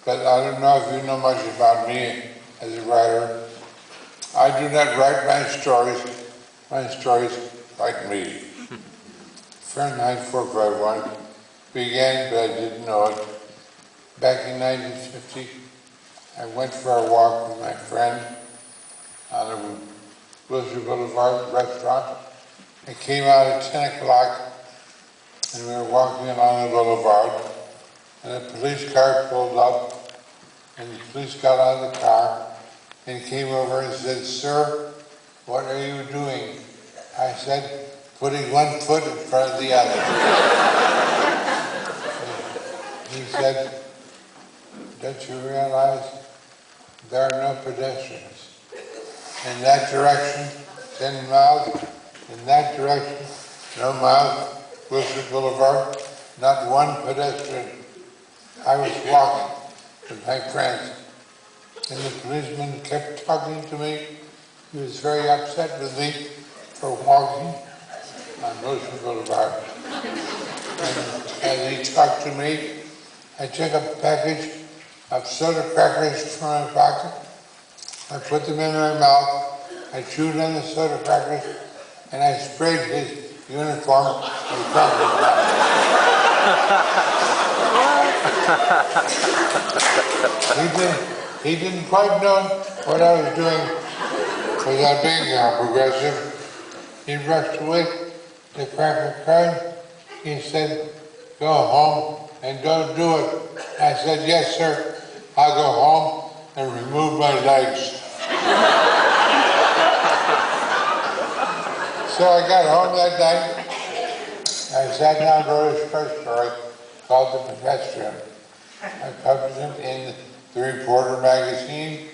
but I don't know if you know much about me as a writer. I do not write my stories like me. Fahrenheit 451 began, but I didn't know it. Back in 1950, I went for a walk with my friend on a Wilshire Boulevard restaurant. I came out at 10 o'clock, and we were walking along the boulevard, and a police car pulled up, and the police got out of the car and came over and said, "Sir, what are you doing?" I said, "Putting one foot in front of the other." He said, "Don't you realize there are no pedestrians? In that direction, 10 miles, in that direction, no miles, Wilshire Boulevard, not one pedestrian." I was walking with my friends, and the policeman kept talking to me. He was very upset with me for walking on Wilshire Boulevard. And as he talked to me, I took a package of soda crackers from my pocket. I put them in my mouth. I chewed on the soda crackers, and I sprayed his uniform with cracker powder. He didn't quite know what I was doing without being progressive. He brushed away the cracker card. He said, "Go home and don't do it." I said, "Yes, sir. I'll go home and remove my legs." So I got home that night. I sat down and wrote a short story called The Pedestrian. I published it in the Reporter magazine.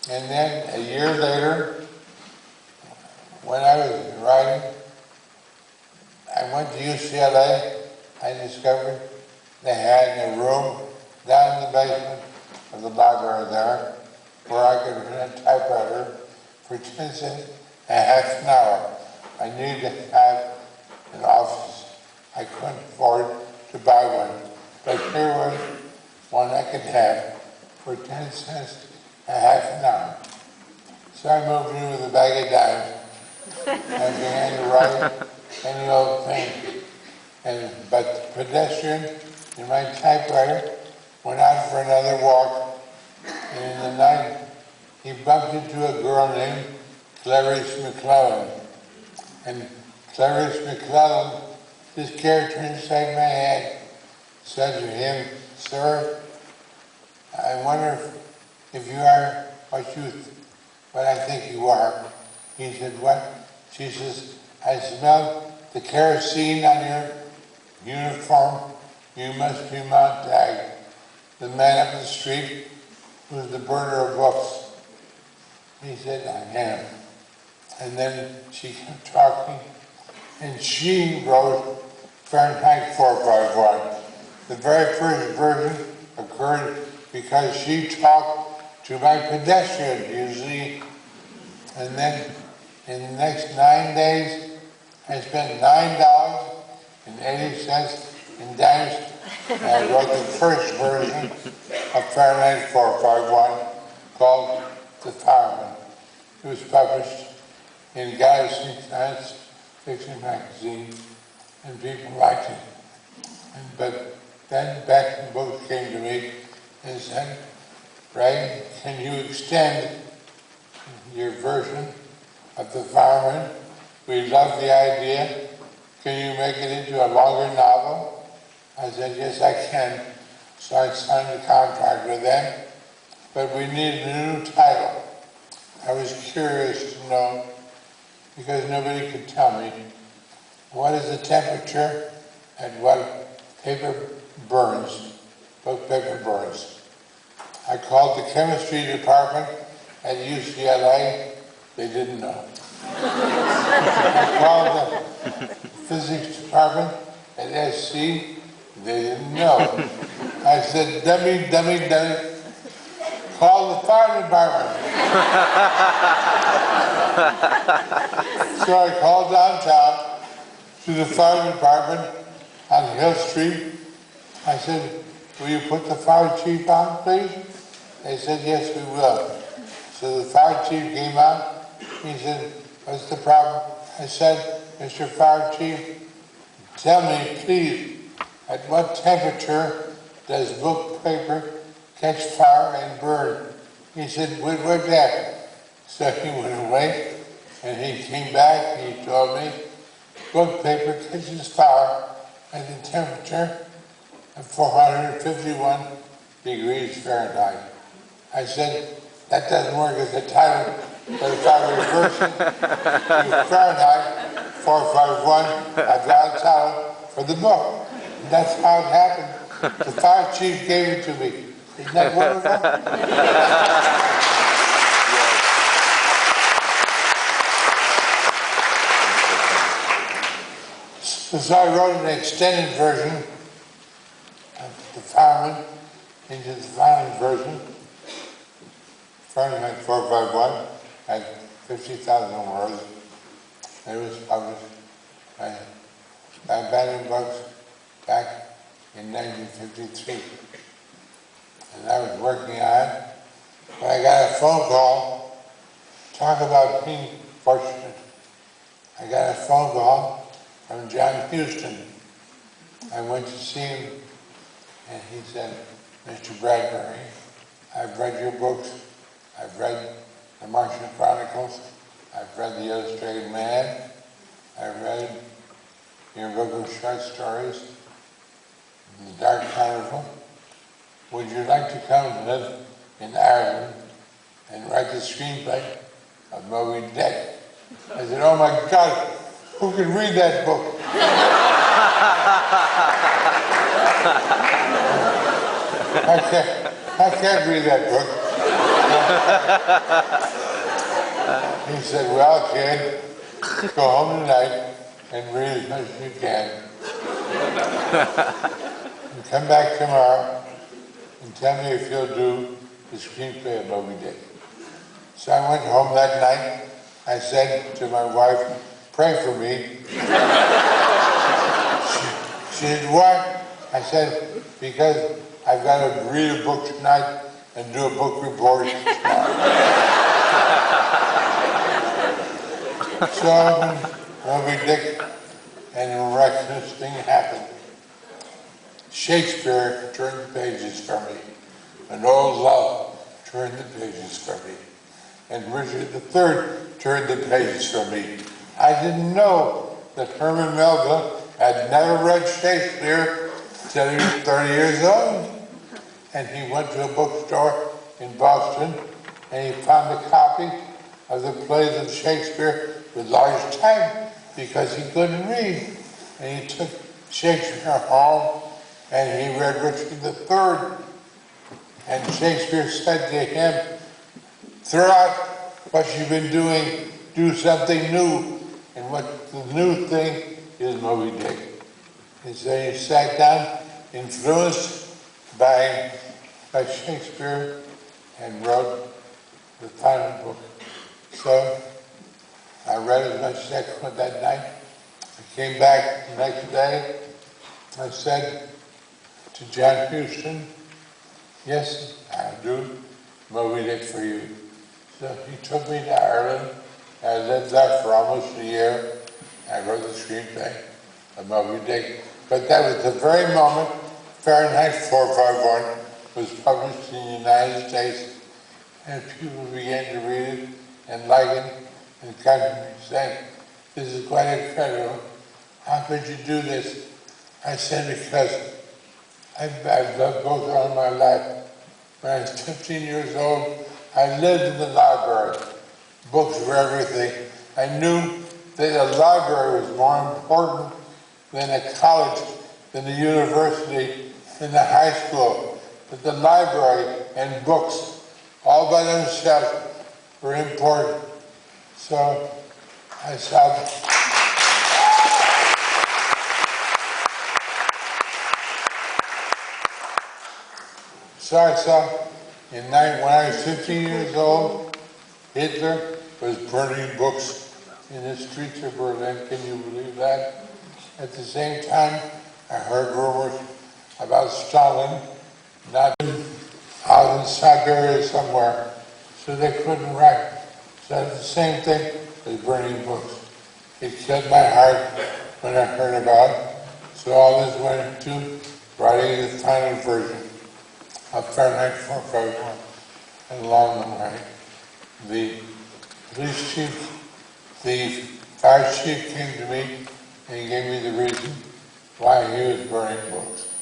And then a year later, when I was writing, I went to UCLA. I discovered they had a room down in the basement of the library there where I could rent a typewriter for 10 cents a half an hour. I needed to have an office. I couldn't afford to buy one, but here was one I could have for 10 cents a half an hour. So I moved in with a bag of dimes and began to write any old thing. But the pedestrian in my typewriter went out for another walk, and in the night he bumped into a girl named Clarice McClellan. And Clarice McClellan, this character inside my head, said to him, "Sir, I wonder if you are what I think you are." He said, "What?" She says, "I smell the kerosene on your uniform. You must be Montag, the man up the street who's the burner of books." He said, "I am." And then she kept talking, and she wrote Fahrenheit 451. The very first version occurred because she talked to my pedestrian, you see. And then in the next 9 days, I spent $9.80 in dimes, and I wrote the first version of Fahrenheit 451 called The Fireman. It was published in Galaxy Science Fiction magazine, and people liked it. But then Beck both came to me and said, "Ray, can you extend your version of The Fireman? We love the idea. Can you make it into a longer novel?" I said, "Yes, I can." So I signed a contract with them, but we needed a new title. I was curious to know, because nobody could tell me, what is the temperature at what paper burns, both paper burns. I called the chemistry department at UCLA, they didn't know. I called the physics department at SC, they didn't know. I said, dummy, call the fire department. So I called downtown to the fire department on Hill Street. I said, will you put the fire chief on, please? They said, yes, we will. So the fire chief came out. He said, what's the problem? I said, Mr. Fire Chief, tell me, please, at what temperature does book paper catch fire and burn? He said, what's that? So he went away, and he came back, and he told me, book paper catches fire at the temperature of 451 degrees Fahrenheit. I said, that doesn't work as a title, but if I reverse it to Fahrenheit 451, I've got a title for the book. And that's how it happened. The fire chief gave it to me. Isn't that wonderful? So I wrote an extended version of the fireman into the final version. Fahrenheit 451 had 50,000 words. It was published by Bantam Books back in 1953. And I was working on it, but I got a phone call. Talk about being fortunate. I got a phone call from John Huston. I went to see him, and he said, Mr. Bradbury, I've read your books. I've read the Martian Chronicles. I've read The Illustrated Man. I've read your book of short stories, The Dark Carnival. Would you like to come and live in Ireland and write the screenplay of Moby Dick? I said, oh my God, who can read that book? I can't read that book. He said, well, kid, go home tonight and read as much as you can. And come back tomorrow and tell me if you'll do the screenplay of Moby Dick. So I went home that night. I said to my wife, pray for me. She said, why? I said, because I've got to read a book tonight and do a book report tomorrow. So Moby Dick, and a miraculous thing happened. Shakespeare turned the pages for me. An old love turned the pages for me. And Richard III turned the pages for me. I didn't know that Herman Melville had never read Shakespeare until he was 30 years old. And he went to a bookstore in Boston and he found a copy of the plays of Shakespeare with large type because he couldn't read. And he took Shakespeare home and he read Richard III. And Shakespeare said to him, throw out what you've been doing, do something new. And what the new thing is Moby Dick. And so he sat down, influenced by Shakespeare, and wrote the final book. So I read as much as I could that night. I came back the next day. I said to John Huston, yes, I'll do Moby Dick for you. So he took me to Ireland. I lived there for almost a year. I wrote the screenplay of Moby Dick. But that was the very moment Fahrenheit 451 was published in the United States, and people began to read it and like it, and come to me saying, this is quite incredible. How could you do this? I said, because I've loved books all my life. When I was 15 years old, I lived in the library. Books were everything. I knew that a library was more important than a college, than a university, than a high school. But the library and books, all by themselves, were important. So I saw when I was 15 years old, Hitler was burning books in the streets of Berlin. Can you believe that? At the same time, I heard rumors about Stalin not out in Siberia somewhere, so they couldn't write. So the same thing as burning books. It killed my heart when I heard about it. So all this went into writing the final version of Fahrenheit 451. And along the way, the police chief, the fire chief came to me and he gave me the reason why he was burning books.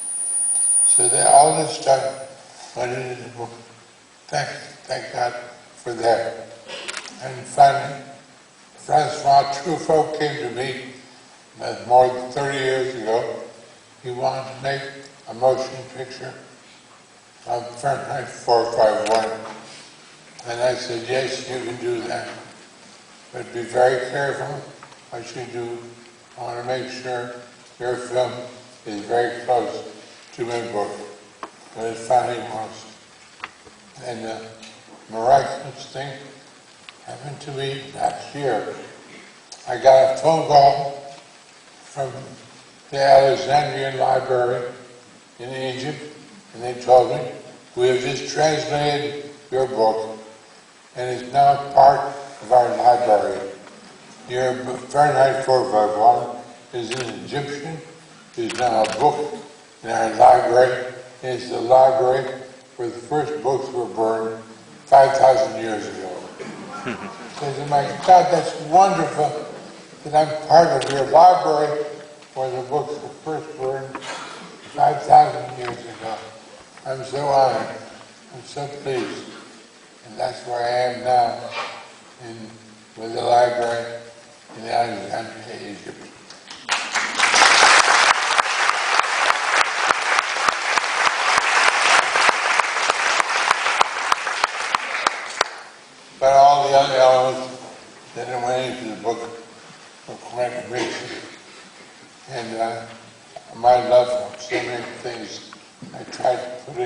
So that all this stuff went into the book. Thank God for that. And finally, Francois Truffaut came to me more than 30 years ago. He wanted to make a motion picture of Fahrenheit 451. And I said, yes, you can do that. But be very careful what you do. I want to make sure your film is very close to my book. But it finally was. And the miraculous thing happened to me last year. I got a phone call from the Alexandrian Library in Egypt, and they told me, we have just translated your book, and it's now part of our library. Your Fahrenheit 451 is in Egyptian, is now a book in our library. It's the library where the first books were burned 5,000 years ago. I said, my God, that's wonderful that I'm part of your library where the books were first burned 5,000 years ago. I'm so honored. I'm so pleased. And that's where I am now, with the library in Alexandria, Egypt. But all the other elements that went into the book were quite rich. And my love for so many things I tried to put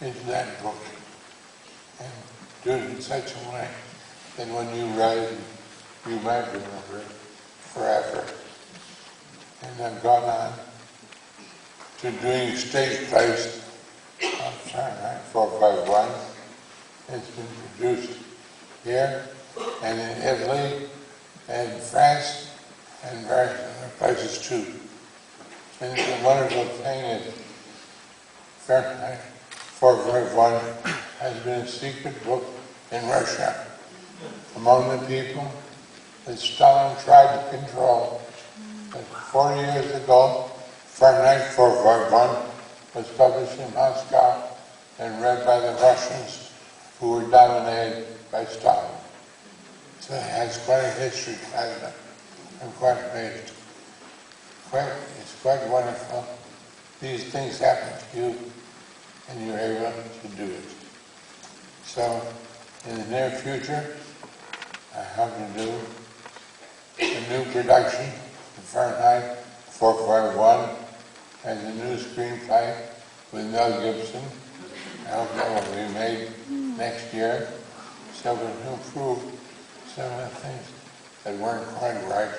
into that book and do it in such a way that when you write it, you might remember it forever. And I've gone on to doing stage plays of Fahrenheit 451. It's been produced here and in Italy and France and various other places too. And the wonderful thing is Fahrenheit 451 has been a secret book in Russia among the people that Stalin tried to control. But 40 years ago, Fahrenheit 451 was published in Moscow and read by the Russians who were dominated by Stalin. So it has quite a history behind it. I'm quite amazed. It's quite wonderful. These things happen to you and you're able to do it. So in the near future, I hope to do a new production of Fahrenheit 451 and a new screenplay with Mel Gibson. I hope that will be made next year so we can improve some of the things that weren't quite right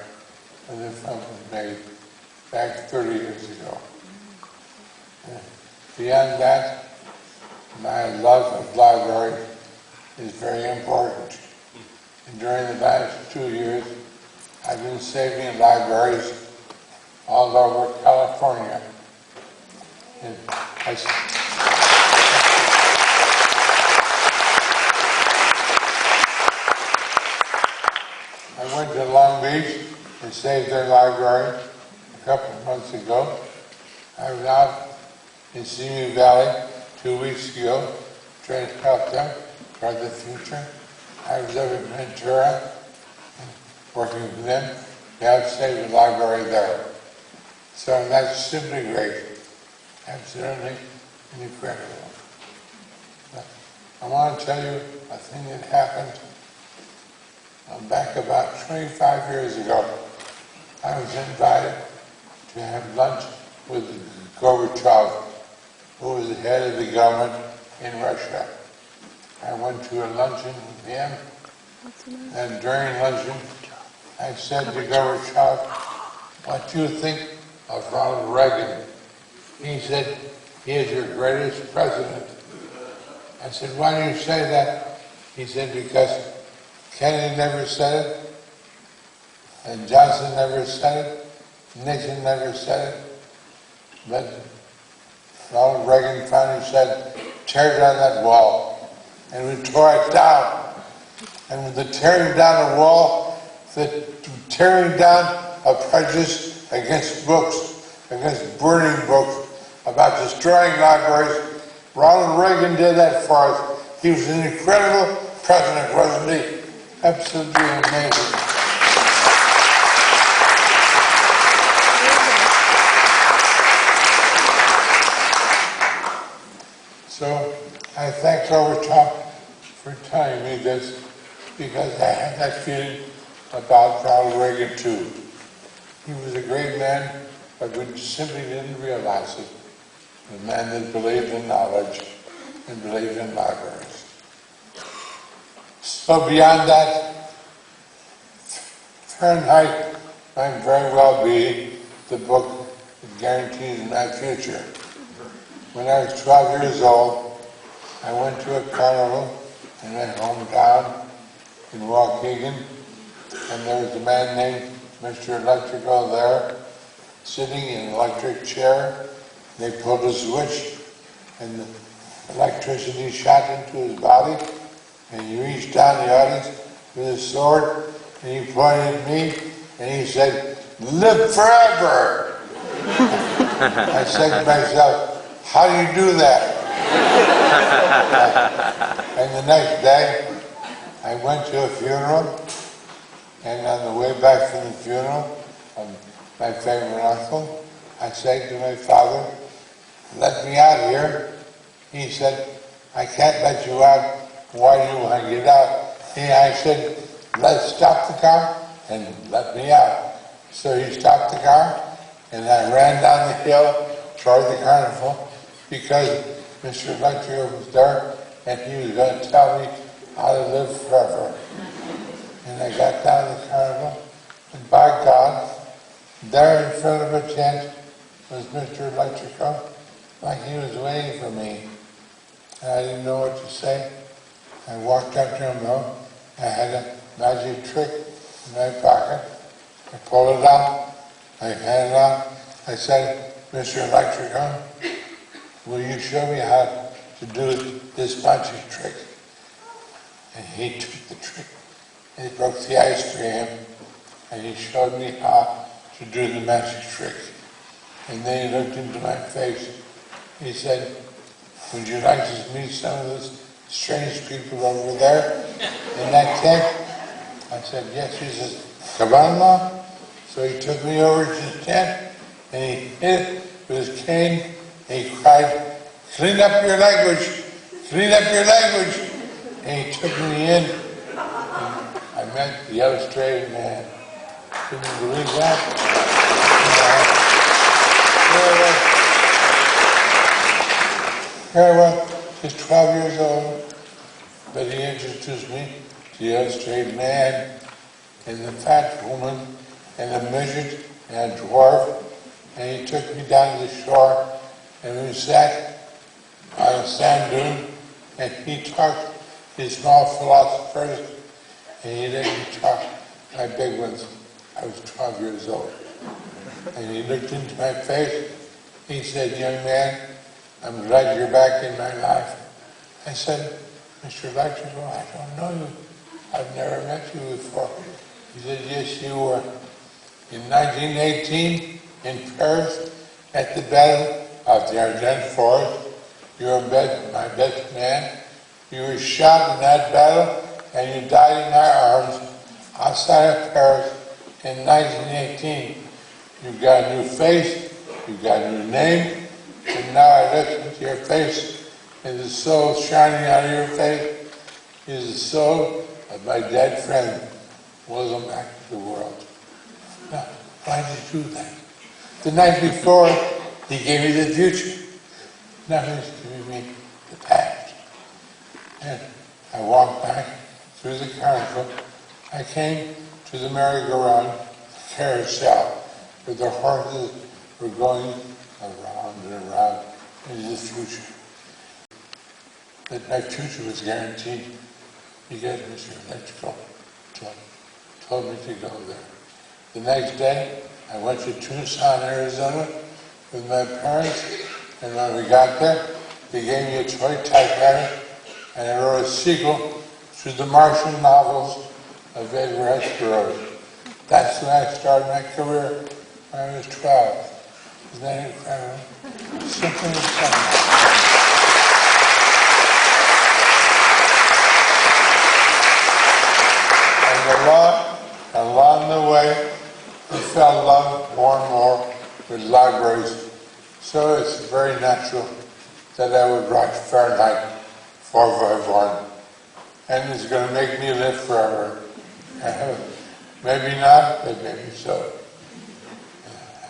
when the film was made back 30 years ago. Beyond that, my love of library is very important. And during the last 2 years, I've been saving libraries all over California. And I went to Long Beach and saved their library a couple of months ago. I was out in Simi Valley 2 weeks ago trying to help them for the future. I was over in Ventura working with them to help save the library there. So that's simply great. Absolutely incredible. But I want to tell you a thing that happened back about 25 years ago. I was invited to have lunch with Gorbachev, who was the head of the government in Russia. I went to a luncheon with him, and during luncheon, I said to Gorbachev, what do you think of Ronald Reagan? He said, he is your greatest president. I said, why do you say that? He said, because Kennedy never said it, and Johnson never said it, Nixon never said it, but Ronald Reagan finally said, tear down that wall. And we tore it down. And with the tearing down the wall, the tearing down of prejudice against books, against burning books, about destroying libraries, Ronald Reagan did that for us. He was an incredible president, wasn't he? Absolutely amazing. So I thank Overtop for telling me this, because I had that feeling about Ronald Reagan too. He was a great man, but we simply didn't realize it. A man that believed in knowledge and believed in libraries. So beyond that, Fahrenheit might very well be the book that guarantees my future. When I was 12 years old, I went to a carnival in my hometown in Waukegan, and there was a man named Mr. Electrical there, sitting in an electric chair. They pulled a switch, and the electricity shot into his body, and he reached down the audience with his sword, and he pointed at me, and he said, "Live forever!" I said to myself, how do you do that? And the next day, I went to a funeral, and on the way back from the funeral of my favorite uncle, I said to my father, let me out here. He said, I can't let you out. Why do you want to get out? I said, let's stop the car and let me out. So he stopped the car, and I ran down the hill toward the carnival, because Mr. Electrical was there, and he was going to tell me how to live forever. And I got down the carnival, and by God, there in front of a tent was Mr. Electrical, like he was waiting for me. And I didn't know what to say. I walked up to him though. I had a magic trick in my pocket. I pulled it out. I handed it out. I said, Mr. Electrical, will you show me how to do this magic trick? And he took the trick, and he broke the ice cream, and he showed me how to do the magic trick. And then he looked into my face. He said, would you like to meet some of those strange people over there in that tent? I said, yes. He says, come on now. So he took me over to the tent, and he hit it with his cane, and he cried, clean up your language, clean up your language. And he took me in, and I met the illustrated man. Can you believe that? Here I was, just 12 years old, but he introduced me to the illustrated man, and the fat woman, and the midget, and a dwarf, and he took me down to the shore, and we sat on a sand dune, and he talked his small philosophers, and he let me talk my big ones. I was 12 years old. And he looked into my face. He said, young man, I'm glad you're back in my life. I said, Mr. Electrical, I don't know you. I've never met you before. He said, yes, you were. In 1918, in Paris, at the Battle of the Ardennes Forest, you were my best man. You were shot in that battle, and you died in our arms outside of Paris in 1918. You've got a new face, you've got a new name, and now I look into your face, and the soul shining out of your face is the soul of my dead friend. Welcome back to the world. Now, why did you do that? The night before, he gave me the future. Now he's giving me the past. And I walked back through the carnival. I came to the merry-go-round carousel, where the horses were going around and around is the future. That my future was guaranteed because Mr. Electrical told me to go there. The next day, I went to Tucson, Arizona with my parents, and when we got there, they gave me a toy typewriter, and I wrote a sequel to the Martian novels of Rэй Bрэdberi. That's when I started my career when I was 12. Isn't that incredible? Simply incredible. And along the way, I fell in love more and more with libraries. So it's very natural that I would write Fahrenheit 451. And it's going to make me live forever. Maybe not, but maybe so.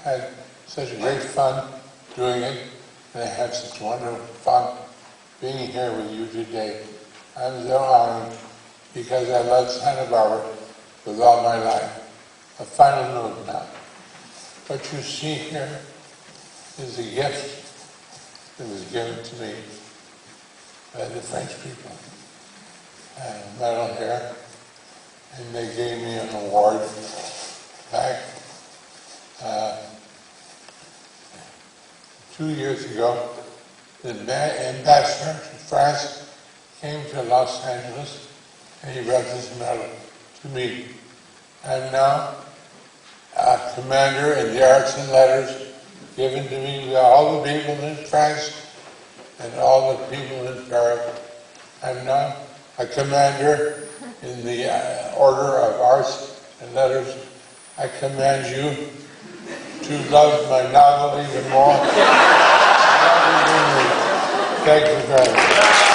I had such great fun doing it, and I have such wonderful fun being here with you today. I'm so honored because I love Santa Barbara with all my life. A final note now. What you see here is a gift that was given to me by the French people. I have a medal here, and they gave me an award back 2 years ago. The ambassador to France came to Los Angeles, and he brought this medal to me. I'm now a commander in the arts and letters given to me by all the people in France and all the people in Paris. I'm now a commander in the Order of Arts and Letters. I command you to love my novel even more. Thank you very much.